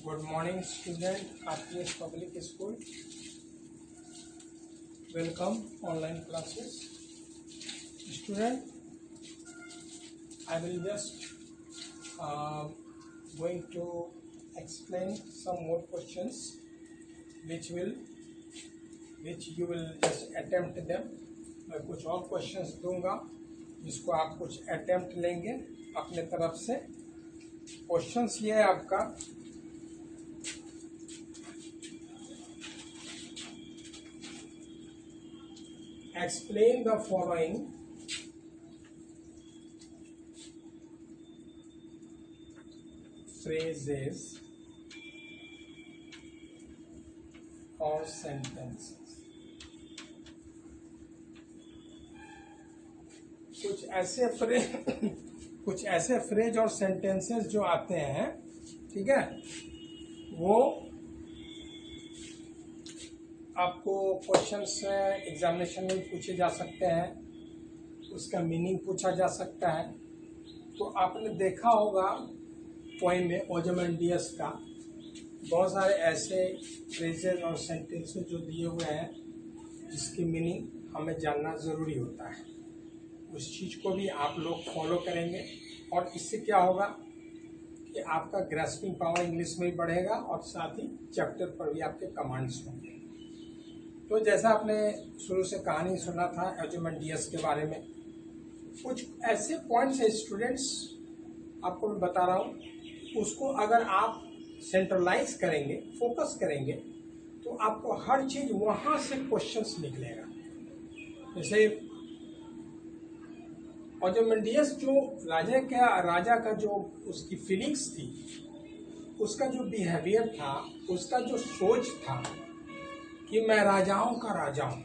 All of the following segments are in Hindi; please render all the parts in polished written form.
Good morning, student. RPS Public School. Welcome online classes. Student, I will just going to explain some more questions, which you will just attempt them. मैं कुछ और क्वेश्चंस दूंगा जिसको आप कुछ अटेम्प्ट लेंगे अपने तरफ से. क्वेश्चंस ये है आपका, explain the following phrases or sentences. कुछ ऐसे फ्रेज और सेंटेंसेस जो आते हैं, ठीक है, वो आपको क्वेश्चंस एग्जामिनेशन में पूछे जा सकते हैं, उसका मीनिंग पूछा जा सकता है. तो आपने देखा होगा पोएम में ओzymandias का बहुत सारे ऐसे फ्रेजेस और सेंटेंसेस जो दिए हुए हैं जिसकी मीनिंग हमें जानना ज़रूरी होता है. उस चीज़ को भी आप लोग फॉलो करेंगे और इससे क्या होगा कि आपका ग्रास्पिंग पावर इंग्लिश में भी बढ़ेगा और साथ ही चैप्टर पर भी आपके कमांड्स होंगे. तो जैसा आपने शुरू से कहानी सुना था ओzymandias के बारे में, कुछ ऐसे पॉइंट्स है स्टूडेंट्स, आपको मैं बता रहा हूँ, उसको अगर आप सेंट्रलाइज करेंगे, फोकस करेंगे, तो आपको हर चीज़ वहाँ से क्वेश्चंस निकलेगा. जैसे ओzymandias जो राजा का जो उसकी फीलिंग्स थी, उसका जो बिहेवियर था, उसका जो सोच था कि मैं राजाओं का राजा हूँ,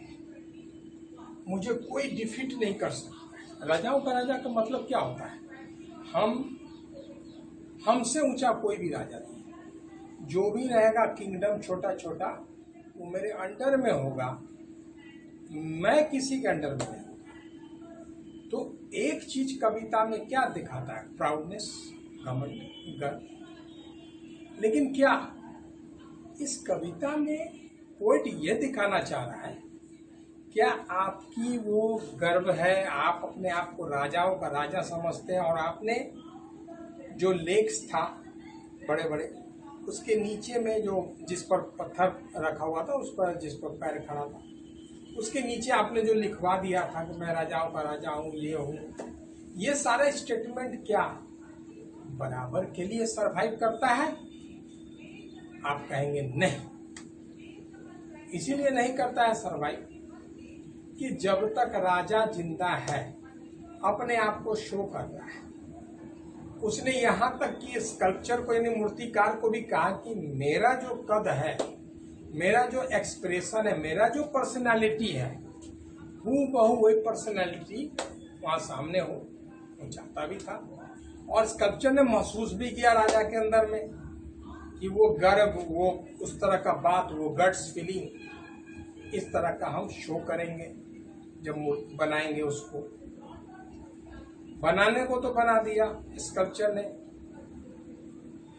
मुझे कोई डिफीट नहीं कर सकता. राजाओं का राजा का मतलब क्या होता है? हमसे ऊंचा कोई भी राजा नहीं. जो भी रहेगा किंगडम छोटा छोटा, वो मेरे अंडर में होगा, मैं किसी के अंडर में नहीं. तो एक चीज कविता में क्या दिखाता है? प्राउडनेस, घमंड, गर्व. लेकिन क्या इस कविता में पोएट ये दिखाना चाह रहा है क्या आपकी वो गर्व है, आप अपने आप को राजाओं का राजा समझते हैं और आपने जो लेक्स था बड़े बड़े, उसके नीचे में जो जिस पर पत्थर रखा हुआ था, उस पर जिस पर पैर खड़ा था, उसके नीचे आपने जो लिखवा दिया था कि मैं राजाओं का राजा हूँ, ये हूँ, ये सारा स्टेटमेंट क्या बराबर के लिए सरवाइव करता है? आप कहेंगे नहीं. इसीलिए नहीं करता है सरवाइव कि जब तक राजा जिंदा है अपने आप को शो कर रहा है. उसने यहाँ तक कि स्कल्पचर को यानी मूर्तिकार को भी कहा कि मेरा जो कद है, मेरा जो एक्सप्रेशन है, मेरा जो पर्सनालिटी है, हूबहू वही पर्सनालिटी वहाँ सामने हो. वो चाहता भी था और स्कल्पचर ने महसूस भी किया राजा के अंदर में कि वो गर्व, वो उस तरह का बात, वो गट्स फीलिंग, इस तरह का हम शो करेंगे जब बनाएंगे. उसको बनाने को तो बना दिया स्कल्पचर ने.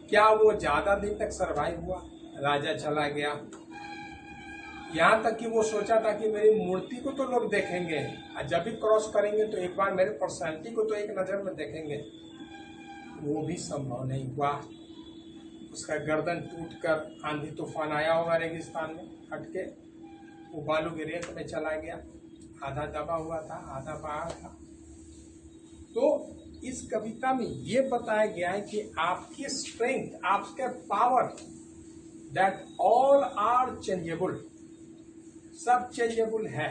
क्या वो ज्यादा दिन तक सरवाइव हुआ? राजा चला गया, यहाँ तक कि वो सोचा था कि मेरी मूर्ति को तो लोग देखेंगे, और जब भी क्रॉस करेंगे तो एक बार मेरे पर्सनालिटी को तो एक नज़र में देखेंगे. वो भी संभव नहीं हुआ. उसका गर्दन टूटकर आंधी तूफान आया होगा रेगिस्तान में, हटके वो बालू की रेत में चला गया. आधा दबा हुआ था, आधा बाहर था. तो इस कविता में ये बताया गया है कि आपकी स्ट्रेंथ, आपका power, that all are changeable, सब चेंजेबल है,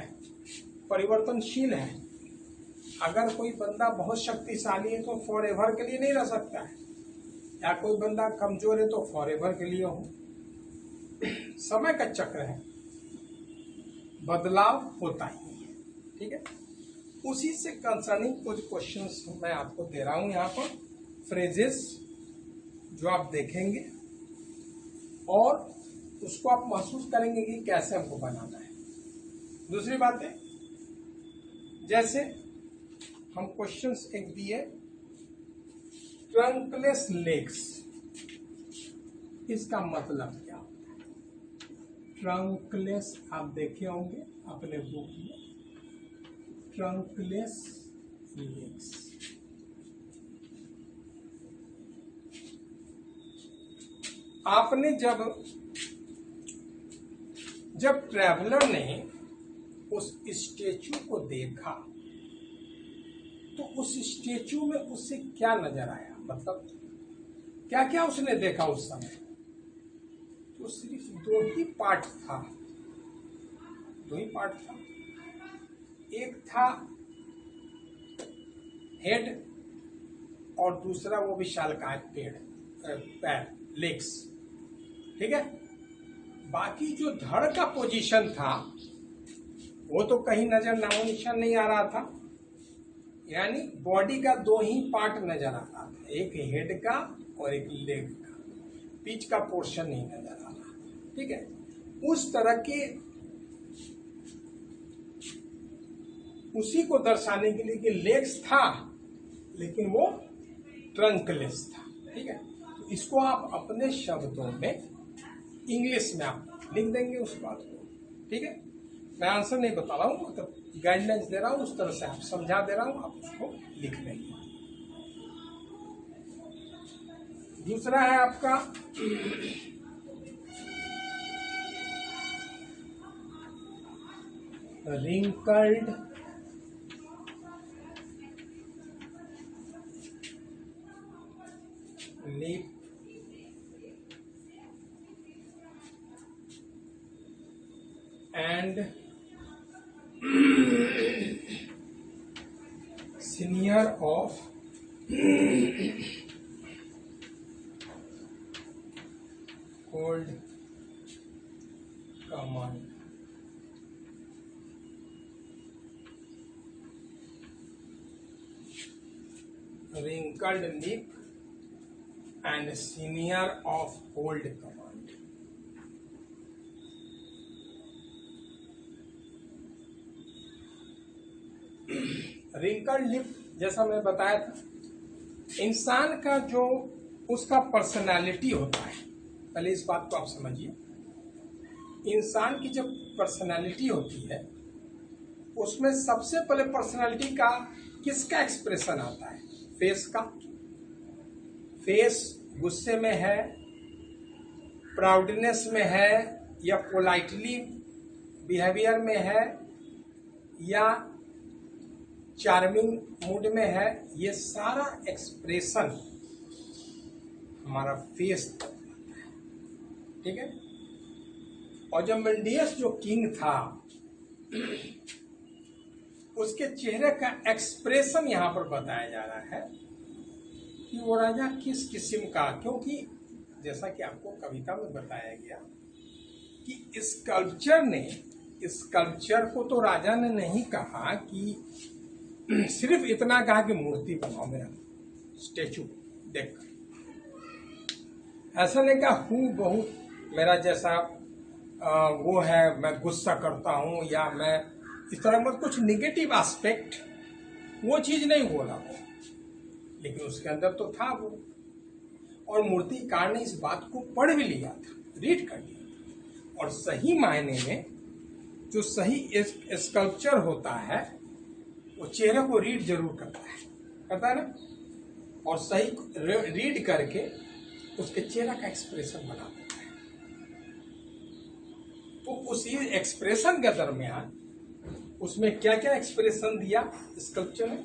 परिवर्तनशील है. अगर कोई बंदा बहुत शक्तिशाली है तो फॉर एवर के लिए नहीं रह सकता है, या कोई बंदा कमजोर है तो फॉर एवर के लिए हो. समय का चक्र है, बदलाव होता ही है. ठीक है, उसी से कंसर्निंग कुछ क्वेश्चंस मैं आपको दे रहा हूं यहाँ पर, फ्रेजेस जो आप देखेंगे और उसको आप महसूस करेंगे कि कैसे हमको बनाना है. दूसरी बात है, जैसे हम क्वेश्चंस एक दिए, ट्रंकलेस लेग्स, इसका मतलब क्या होता है? ट्रंकलेस आप देखे होंगे अपने बुक में, ट्रंकलेस लेग्स। आपने जब ट्रैवलर ने उस स्टेचू को देखा तो उस स्टेचू में उससे क्या नजर आया, मतलब क्या क्या उसने देखा उस समय? तो सिर्फ दो ही पार्ट था। एक था हेड और दूसरा वो विशालकाय पैर, लेग्स, ठीक है। बाकी जो धड़ का पोजीशन था वो तो कहीं नजर नामो निशान नहीं आ रहा था, यानी बॉडी का दो ही पार्ट नजर आ रहा था, एक हेड का और एक लेग का, बीच का पोर्शन नहीं नजर आ रहा, ठीक है। उस तरह के उसी को दर्शाने के लिए कि लेग्स था लेकिन वो ट्रंकलेस था, ठीक है। तो इसको आप अपने शब्दों में इंग्लिश में आप लिख देंगे उस बात को, ठीक है। मैं आंसर नहीं बता रहा हूँ, मतलब गाइडलाइंस दे रहा हूँ, उस तरह से आप समझा दे रहा हूँ, आप उसको लिख लेंगे। दूसरा है आपका wrinkled lip and senior of old command. Wrinkled lip and senior of old command. Wrinkled lip, जैसा मैं बताया था, इंसान का जो उसका पर्सनालिटी होता है, पहले इस बात को आप समझिए। इंसान की जब पर्सनालिटी होती है उसमें सबसे पहले पर्सनालिटी का किसका एक्सप्रेशन आता है? फेस का। फेस गुस्से में है, प्राउडनेस में है, या पोलाइटली बिहेवियर में है, या चार्मिंग मूड में है, ये सारा एक्सप्रेशन हमारा फेस तक आता है, ठीक है। और जब मिडियस जो किंग था उसके चेहरे का एक्सप्रेशन यहाँ पर बताया जा रहा है कि वो राजा किस किस्म का, क्योंकि जैसा कि आपको कविता में बताया गया कि स्कल्पचर को तो राजा ने नहीं कहा कि सिर्फ इतना कहा कि मूर्ति बनाओ मेरा स्टेचू देख कर, ऐसा नहीं कहा हूँ बहुत मेरा जैसा वो है, मैं गुस्सा करता हूँ या मैं इस तरह, मत कुछ निगेटिव एस्पेक्ट वो चीज नहीं बोला वो, लेकिन उसके अंदर तो था वो। और मूर्तिकार ने इस बात को पढ़ भी लिया था, रीड कर लिया, और सही मायने में जो सही स्कल्पचर होता है वो चेहरे को रीड जरूर करता है ना, और सही रीड करके उसके चेहरे का एक्सप्रेशन बना देता है। तो उसी एक्सप्रेशन के दरमियान उसमें क्या क्या एक्सप्रेशन दिया स्कल्पचर में?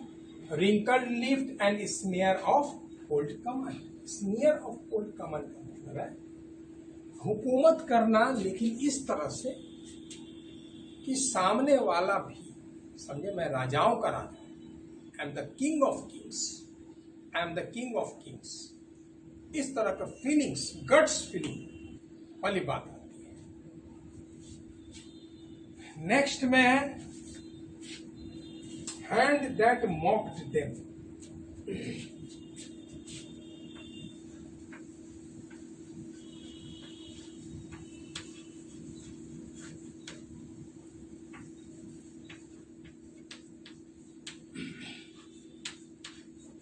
Wrinkled lip and smear of old command. Smear of old command का मतलब है हुकूमत करना, लेकिन इस तरह से कि सामने वाला भी समझे मैं राजाओं का राजा, I am the king of kings, I am the king of kings, इस तरह का फीलिंग्स, गट्स फीलिंग वाली बात आती है। नेक्स्ट में है हैंड दैट मॉक्ड देम।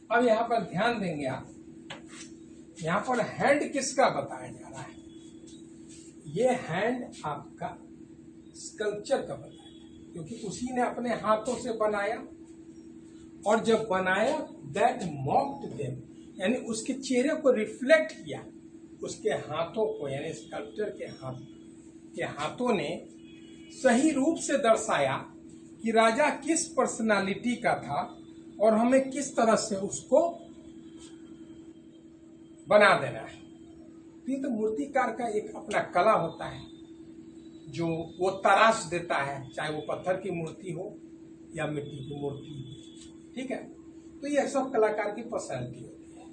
अब यहां पर ध्यान देंगे आप, यहां पर हैंड किसका बताया जा रहा है? ये हैंड आपका स्कल्पचर का बनाया, क्योंकि उसी ने अपने हाथों से बनाया, और जब बनाया दैट मॉक्ड देम, यानी उसके चेहरे को रिफ्लेक्ट किया, उसके हाथों को, यानी स्कल्पचर के हाथों ने सही रूप से दर्शाया कि राजा किस पर्सनालिटी का था और हमें किस तरह से उसको बना देना है। तो मूर्तिकार का एक अपना कला होता है जो वो तराश देता है, चाहे वो पत्थर की मूर्ति हो या मिट्टी की मूर्ति हो, ठीक है। तो ये सब कलाकार की पर्सनैलिटी होती है।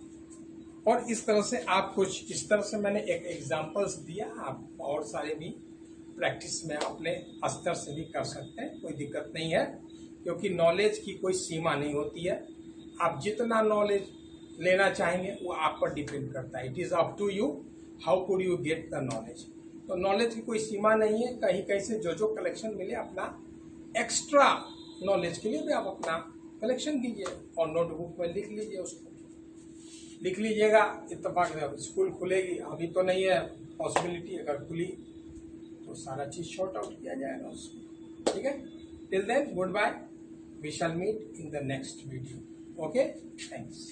और इस तरह से आप कुछ इस तरह से मैंने एक एग्जांपल्स दिया, आप और सारे भी प्रैक्टिस में अपने स्तर से भी कर सकते हैं, कोई दिक्कत नहीं है, क्योंकि नॉलेज की कोई सीमा नहीं होती है। आप जितना नॉलेज लेना चाहेंगे वो आप पर डिपेंड करता है। It is up to you how could you get the knowledge. तो नॉलेज की कोई सीमा नहीं है, कहीं कहीं से जो कलेक्शन मिले अपना एक्स्ट्रा नॉलेज के लिए भी आप अपना कलेक्शन कीजिए और नोटबुक में लिख लीजिए, उसको लिख लीजिएगा। इत्तेफाक से स्कूल खुलेगी, अभी तो नहीं है पॉसिबिलिटी, अगर खुली तो सारा चीज शॉर्ट आउट किया जाएगा उसमें, ठीक है। Till then good bye, we shall meet in the next video. Okay, thanks.